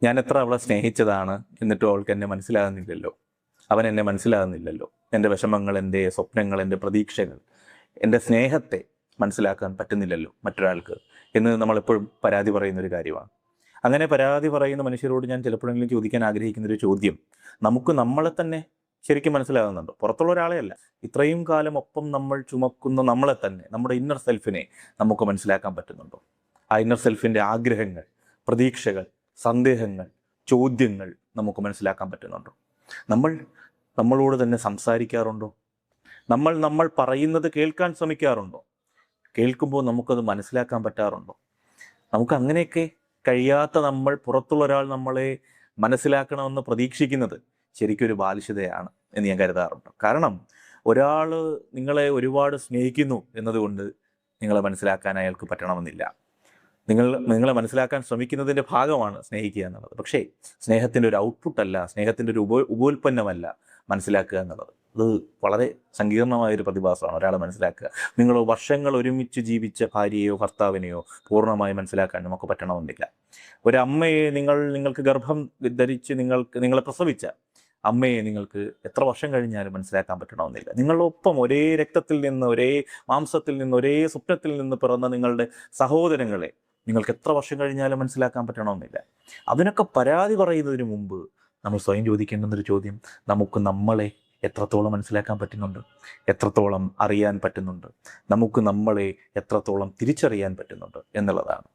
ഞാൻ എത്ര അവളെ സ്നേഹിച്ചതാണ്, എന്നിട്ടും അവൾക്ക് എന്നെ മനസ്സിലാകുന്നില്ലല്ലോ. അവൻ എന്നെ മനസ്സിലാകുന്നില്ലല്ലോ. എൻ്റെ വിഷമങ്ങൾ, എൻ്റെ സ്വപ്നങ്ങൾ, എൻ്റെ പ്രതീക്ഷകൾ, എൻ്റെ സ്നേഹത്തെ മനസ്സിലാക്കാൻ പറ്റുന്നില്ലല്ലോ മറ്റൊരാൾക്ക് എന്ന് നമ്മളെപ്പോഴും പരാതി പറയുന്നൊരു കാര്യമാണ്. അങ്ങനെ പരാതി പറയുന്ന മനുഷ്യരോട് ഞാൻ ചിലപ്പോഴെങ്കിലും ചോദിക്കാൻ ആഗ്രഹിക്കുന്നൊരു ചോദ്യം, നമുക്ക് നമ്മളെ തന്നെ ശരിക്കും മനസ്സിലാകുന്നുണ്ടോ? പുറത്തുള്ള ഒരാളെ അല്ല, ഇത്രയും കാലം ഒപ്പം നമ്മൾ ചുമക്കുന്ന നമ്മളെ തന്നെ, നമ്മുടെ ഇന്നർ സെൽഫിനെ നമുക്ക് മനസ്സിലാക്കാൻ പറ്റുന്നുണ്ടോ? ആ ഇന്നർ സെൽഫിൻ്റെ ആഗ്രഹങ്ങൾ, പ്രതീക്ഷകൾ, സന്ദേഹങ്ങൾ, ചോദ്യങ്ങൾ നമുക്ക് മനസ്സിലാക്കാൻ പറ്റുന്നുണ്ടോ? നമ്മൾ നമ്മളോട് തന്നെ സംസാരിക്കാറുണ്ടോ? നമ്മൾ പറയുന്നത് കേൾക്കാൻ ശ്രമിക്കാറുണ്ടോ? കേൾക്കുമ്പോൾ നമുക്കത് മനസ്സിലാക്കാൻ പറ്റാറുണ്ടോ? നമുക്ക് അങ്ങനെയൊക്കെ കഴിയാത്ത നമ്മൾ, പുറത്തുള്ള ഒരാൾ നമ്മളെ മനസ്സിലാക്കണമെന്ന് പ്രതീക്ഷിക്കുന്നത് ശരിക്കും ഒരു ബാലിശതയാണ് എന്ന് ഞാൻ കരുതാറുണ്ട്. കാരണം ഒരാൾ നിങ്ങളെ ഒരുപാട് സ്നേഹിക്കുന്നു എന്നതുകൊണ്ട് നിങ്ങളെ മനസ്സിലാക്കാൻ അയാൾക്ക് പറ്റണമെന്നില്ല. നിങ്ങളെ മനസ്സിലാക്കാൻ ശ്രമിക്കുന്നതിൻ്റെ ഭാഗമാണ് സ്നേഹിക്കുക എന്നുള്ളത്. പക്ഷേ സ്നേഹത്തിൻ്റെ ഒരു ഔട്ട്പുട്ടല്ല, സ്നേഹത്തിൻ്റെ ഒരു ഉപോൽപ്പന്നമല്ല മനസ്സിലാക്കുക എന്നുള്ളത്. അത് വളരെ സങ്കീർണമായൊരു പ്രതിഭാസമാണ് ഒരാളെ മനസ്സിലാക്കുക. നിങ്ങൾ വർഷങ്ങൾ ഒരുമിച്ച് ജീവിച്ച ഭാര്യയെയോ ഭർത്താവിനെയോ പൂർണ്ണമായി മനസ്സിലാക്കാൻ നമുക്ക് പറ്റണമെന്നില്ല. ഒരമ്മയെ നിങ്ങൾക്ക് ഗർഭം ധരിച്ച് നിങ്ങളെ പ്രസവിച്ച അമ്മയെ നിങ്ങൾക്ക് എത്ര വർഷം കഴിഞ്ഞാലും മനസ്സിലാക്കാൻ പറ്റണമെന്നില്ല. നിങ്ങളൊപ്പം ഒരേ രക്തത്തിൽ നിന്ന്, ഒരേ മാംസത്തിൽ നിന്ന്, ഒരേ സ്വപ്നത്തിൽ നിന്ന് പിറന്ന നിങ്ങളുടെ സഹോദരങ്ങളെ നിങ്ങൾക്ക് എത്ര വർഷം കഴിഞ്ഞാലും മനസ്സിലാക്കാൻ പറ്റണമെന്നില്ല. അതിനൊക്കെ പരാതി പറയുന്നതിന് മുമ്പ് നമ്മൾ സ്വയം ചോദിക്കേണ്ടുന്നൊരു ചോദ്യം, നമുക്ക് നമ്മളെ എത്രത്തോളം മനസ്സിലാക്കാൻ പറ്റുന്നുണ്ട്? എത്രത്തോളം അറിയാൻ പറ്റുന്നുണ്ട്? നമുക്ക് നമ്മളെ എത്രത്തോളം തിരിച്ചറിയാൻ പറ്റുന്നുണ്ട് എന്നുള്ളതാണ്.